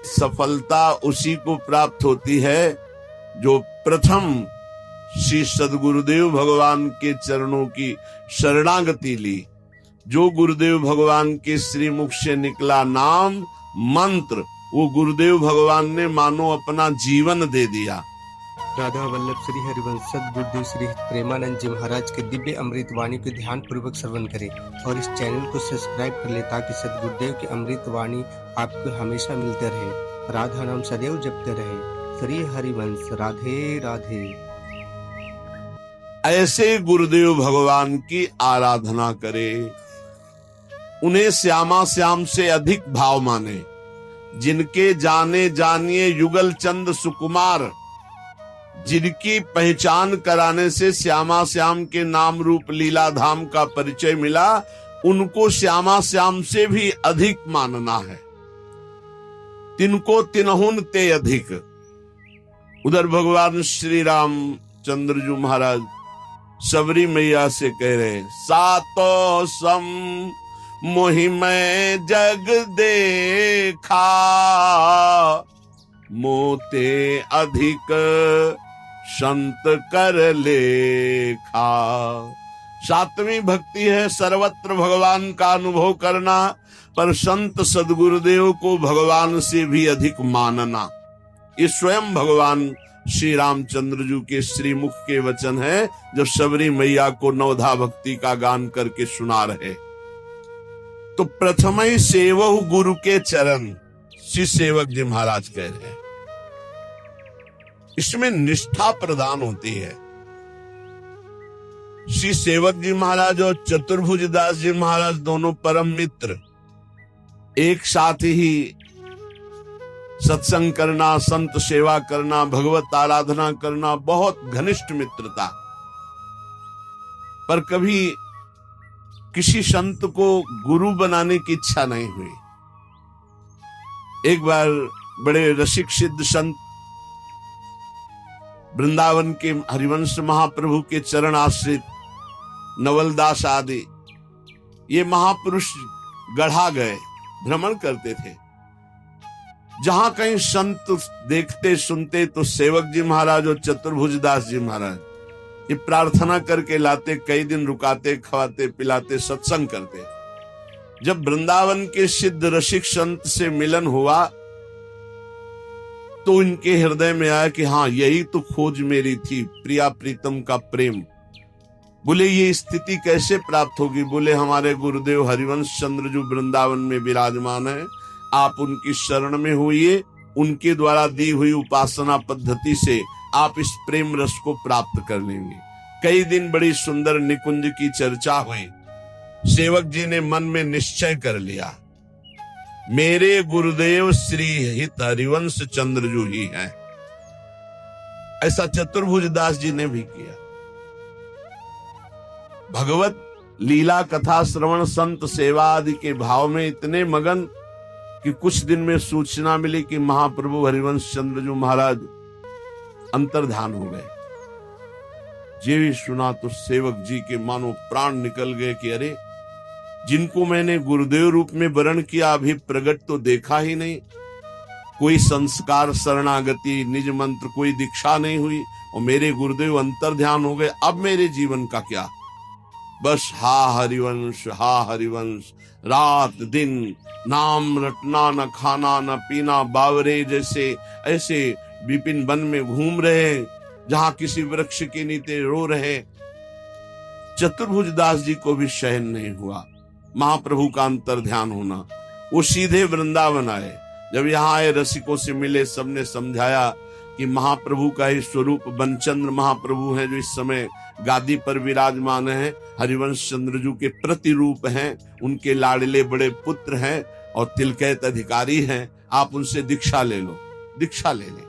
सफलता उसी को प्राप्त होती है जो प्रथम श्री सद्गुरुदेव भगवान के चरणों की शरणागति ली। जो गुरुदेव भगवान के श्रीमुख से निकला नाम मंत्र, वो गुरुदेव भगवान ने मानो अपना जीवन दे दिया। राधा वल्लभ श्री हरिवंश सद्गुरुदेव श्री प्रेमानंद जी महाराज के दिव्य अमृत वाणी को ध्यान पूर्वक श्रवण करें और इस चैनल को सब्सक्राइब कर ले ताकि सद्गुरुदेव की अमृत वाणी आपको हमेशा मिलते रहे। राधा नाम सदैव जपते रहे। श्री हरिवंश। राधे राधे। ऐसे गुरुदेव भगवान की आराधना करे, उन्हें श्यामा श्याम से अधिक भाव माने, जिनके जाने जानिए युगल चंद सुकुमार, जिनकी पहचान कराने से श्यामा श्याम के नाम रूप लीला धाम का परिचय मिला, उनको श्यामा श्याम से भी अधिक मानना है। तिनको तिनहुन ते अधिक। उधर भगवान श्री राम चंद्र जी महाराज सबरी मैया से कह रहे, सातो सम मोहि मैं जग देखा, मोते अधिक संत कर लेखा। सातवीं भक्ति है सर्वत्र भगवान का अनुभव करना, पर संत सद्गुरुदेव को भगवान से भी अधिक मानना। ये स्वयं भगवान श्री रामचंद्र जी के श्रीमुख के वचन है, जब सबरी मैया को नवधा भक्ति का गान करके सुना रहे। तो प्रथम ही सेवहु गुरु के चरण, श्री सेवक जी महाराज कह रहे हैं। इसमें निष्ठा प्रदान होती है। श्री सेवक जी महाराज और चतुर्भुज दास जी महाराज दोनों परम मित्र, एक साथ ही सत्संग करना, संत सेवा करना, भगवत आराधना करना, बहुत घनिष्ठ मित्रता। पर कभी किसी संत को गुरु बनाने की इच्छा नहीं हुई। एक बार बड़े रसिक सिद्ध संत वृंदावन के हरिवंश महाप्रभु के चरण आश्रित नवलदास आदि ये महापुरुष गढ़ा गए, भ्रमण करते थे। जहां कहीं संत देखते सुनते तो सेवक जी महाराज और चतुर्भुज दास जी महाराज ये प्रार्थना करके लाते, कई दिन रुकाते, खवाते पिलाते, सत्संग करते। जब वृंदावन के सिद्ध रसिक संत से मिलन हुआ तो इनके हृदय में आया कि हाँ, यही तो खोज मेरी थी, प्रिया प्रीतम का प्रेम। बोले ये स्थिति कैसे प्राप्त होगी? बोले हमारे गुरुदेव हरिवंश चंद्र जी वृंदावन में विराजमान है, आप उनकी शरण में होइए, उनके द्वारा दी हुई उपासना पद्धति से आप इस प्रेम रस को प्राप्त कर लेंगे। कई दिन बड़ी सुंदर निकुंज की चर्चा हुई। सेवक जी ने मन में निश्चय कर लिया, मेरे गुरुदेव श्री हित हरिवंश चंद्र जी ही हैं। ऐसा चतुर्भुज दास जी ने भी किया। भगवत लीला कथा श्रवण संत सेवा आदि के भाव में इतने मगन कि कुछ दिन में सूचना मिली कि महाप्रभु हरिवंश चंद्र जी महाराज अंतर्धान हो गए। ये भी सुना तो सेवक जी के मानो प्राण निकल गए कि अरे, जिनको मैंने गुरुदेव रूप में वरण किया अभी प्रकट तो देखा ही नहीं। कोई संस्कार, शरणागति, निज मंत्र, कोई दीक्षा नहीं हुई और मेरे गुरुदेव अंतर्ध्यान हो गए। अब मेरे जीवन का क्या? बस हा हरिवंश, हा हरिवंश, रात दिन नाम रटना, न खाना न पीना, बावरे जैसे ऐसे विपिन वन में घूम रहे, जहां किसी वृक्ष के नीचे रो रहे। चतुर्भुज दास जी को भी शयन नहीं हुआ महाप्रभु का अंतर्ध्यान होना। वो सीधे वृंदावन आए। जब यहाँ आए, रसिकों से मिले, सबने समझाया कि महाप्रभु का ही स्वरूप बनचंद्र महाप्रभु है, जो इस समय गादी पर विराजमान है, हरिवंश चंद्र जी के प्रतिरूप हैं, उनके लाडले बड़े पुत्र हैं और तिलकैत अधिकारी हैं। आप उनसे दीक्षा ले लो। दीक्षा ले लें।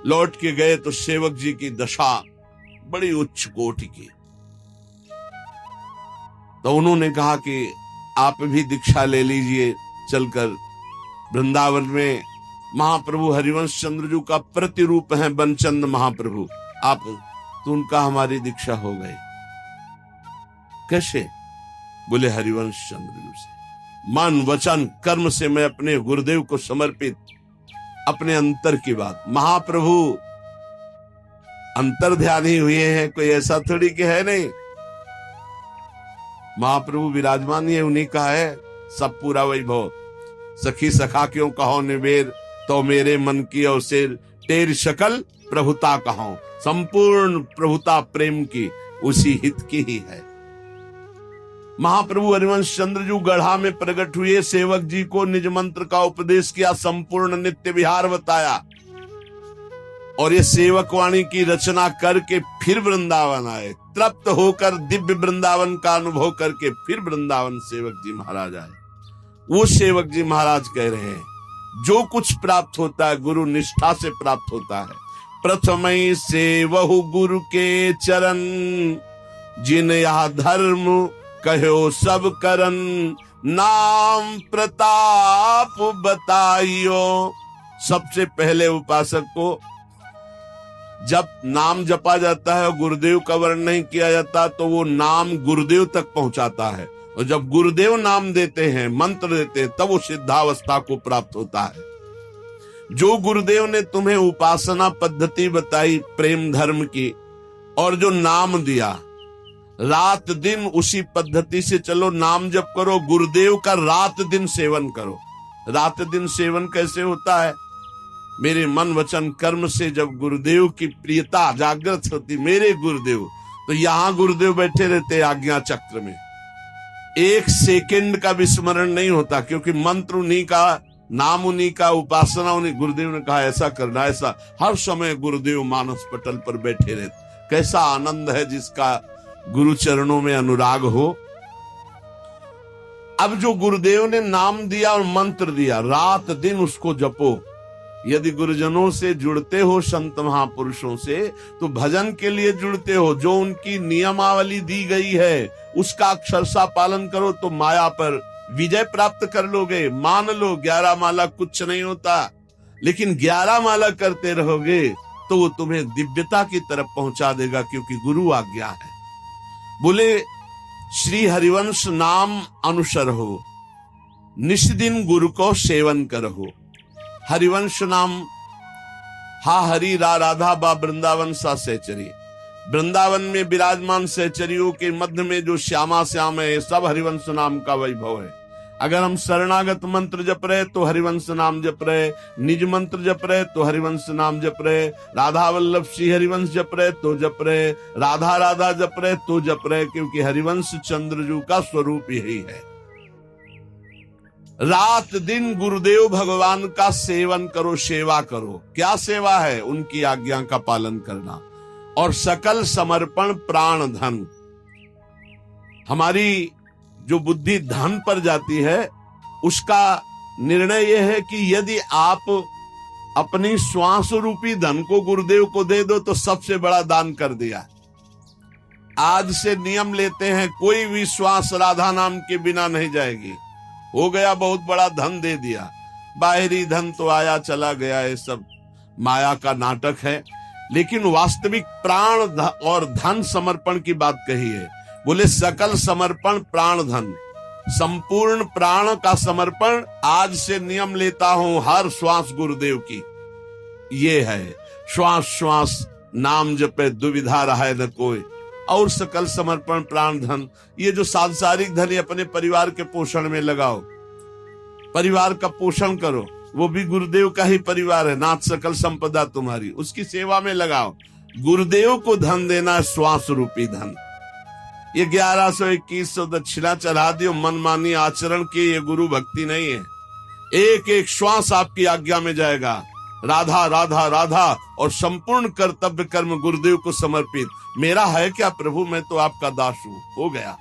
लौट के गए तो सेवक जी की दशा बड़ी उच्च कोटि की। तो उन्होंने कहा कि आप भी दीक्षा ले लीजिए, चलकर वृंदावन में महाप्रभु हरिवंश चंद्र जी का प्रतिरूप है बनचंद महाप्रभु, आप तो उनका हमारी दीक्षा हो गई। कैसे? बोले हरिवंश चंद्र जी से। मन वचन कर्म से मैं अपने गुरुदेव को समर्पित, अपने अंतर की बात। महाप्रभु अंतर्ध्यानी हुए हैं, कोई ऐसा थोड़ी कि है नहीं। महाप्रभु विराजमान ही है, उन्हीं का है सब पूरा वैभव। सखी सखा क्यों कहो निबेर, तो मेरे मन की अवसेर, तेरी शकल प्रभुता कहो। संपूर्ण प्रभुता प्रेम की उसी हित की ही है। महाप्रभु हरिवंश चंद्र जी गढ़ा में प्रकट हुए, सेवक जी को निज मंत्र का उपदेश किया, संपूर्ण नित्य विहार बताया, और ये सेवक वाणी की रचना करके फिर वृंदावन आए। तृप्त होकर दिव्य वृंदावन का अनुभव करके फिर वृंदावन सेवक जी महाराज आए। वो सेवक जी महाराज कह रहे हैं, जो कुछ प्राप्त होता है गुरु निष्ठा से प्राप्त होता है। प्रथमई से वहु गुरु के चरण, जिन यह धर्म कहो सब करन, नाम प्रताप बताइयो। सबसे पहले उपासक को जब नाम जपा जाता है और गुरुदेव का वर्ण नहीं किया जाता तो वो नाम गुरुदेव तक पहुंचाता है, और जब गुरुदेव नाम देते हैं, मंत्र देते हैं, तब वो सिद्धावस्था को प्राप्त होता है। जो गुरुदेव ने तुम्हें उपासना पद्धति बताई प्रेम धर्म की, और जो नाम दिया, रात दिन उसी पद्धति से चलो, नाम जप करो, गुरुदेव का रात दिन सेवन करो। रात दिन सेवन कैसे होता है? मेरे मन वचन कर्म से जब गुरुदेव की प्रियता जागृत होती, मेरे गुरुदेव, तो यहां गुरुदेव बैठे रहते आज्ञा चक्र में, एक सेकंड का विस्मरण नहीं होता, क्योंकि मंत्र उन्हीं का, नाम उन्हीं का, उपासना उन्हीं। गुरुदेव ने कहा ऐसा करना, ऐसा, हर समय गुरुदेव मानस पटल पर बैठे रहते। कैसा आनंद है जिसका गुरु चरणों में अनुराग हो। अब जो गुरुदेव ने नाम दिया और मंत्र दिया, रात दिन उसको जपो। यदि गुरुजनों से जुड़ते हो, संत महापुरुषों से, तो भजन के लिए जुड़ते हो, जो उनकी नियमावली दी गई है उसका अक्षरशः पालन करो तो माया पर विजय प्राप्त कर लोगे। मान लो 11 माला कुछ नहीं होता, लेकिन 11 माला करते रहोगे तो वो तुम्हें दिव्यता की तरफ पहुंचा देगा, क्योंकि गुरु आज्ञा है। बोले श्री हरिवंश नाम अनुसर हो, निष्दिन गुरु को सेवन करहो। हरिवंश नाम हा हरि रा राधा बा वृंदावन सा सहचरी। वृंदावन में विराजमान सहचरियों के मध्य में जो श्यामा श्याम है, सब हरिवंश नाम का वैभव है। अगर हम शरणागत मंत्र जप रहे तो हरिवंश नाम जप रहे, निज मंत्र जप रहे तो हरिवंश नाम जप रहे, राधा वल्लभ श्री हरिवंश जप रहे तो जप रहे, राधा राधा जप रहे तो जप रहे, क्योंकि हरिवंश चंद्रजू का स्वरूप यही है। रात दिन गुरुदेव भगवान का सेवन करो, सेवा करो। क्या सेवा है? उनकी आज्ञा का पालन करना, और सकल समर्पण प्राण धन। हमारी जो बुद्धि धन पर जाती है, उसका निर्णय यह है कि यदि आप अपनी श्वास रूपी धन को गुरुदेव को दे दो तो सबसे बड़ा दान कर दिया। आज से नियम लेते हैं, कोई भी श्वास राधा नाम के बिना नहीं जाएगी। हो गया, बहुत बड़ा धन दे दिया, बाहरी धन तो आया चला गया, ये सब माया का नाटक है। लेकिन वास्तविक प्राण और धन समर्पण की बात कही है। बोले सकल समर्पण प्राण धन, संपूर्ण प्राण का समर्पण। आज से नियम लेता हूं हर श्वास गुरुदेव की। ये है श्वास श्वास नाम जपे दुविधा रहे न कोई, और सकल समर्पण प्राण धन। ये जो सांसारिक धन अपने परिवार के पोषण में लगाओ, परिवार का पोषण करो, वो भी गुरुदेव का ही परिवार है। नाथ सकल संपदा तुम्हारी, उसकी सेवा में लगाओ। गुरुदेव को धन देना श्वास रूपी धन। ये 1100-2100 दक्षिणा चढ़ा दियो, मनमानी आचरण की, ये गुरु भक्ति नहीं है। एक एक श्वास आपकी आज्ञा में जाएगा, राधा राधा राधा, और संपूर्ण कर्तव्य कर्म गुरुदेव को समर्पित। मेरा है क्या प्रभु, मैं तो आपका दास हूं। हो गया।